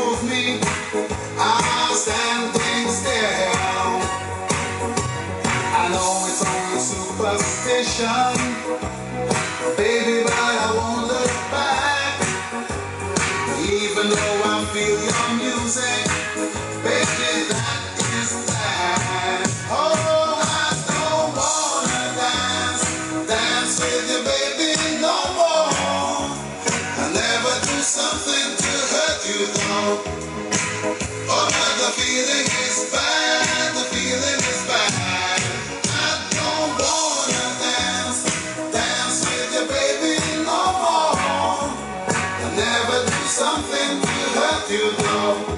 move me, I'm standing still. I know it's only superstition, baby, but I won't look back. Even though I feel your music, baby, that is that. Oh, I don't wanna dance with you, baby, no more. I never do something to hurt you, though. Oh, but the feeling is bad, the feeling is bad. I don't wanna dance with you, baby, no more. I never do something to hurt you, though.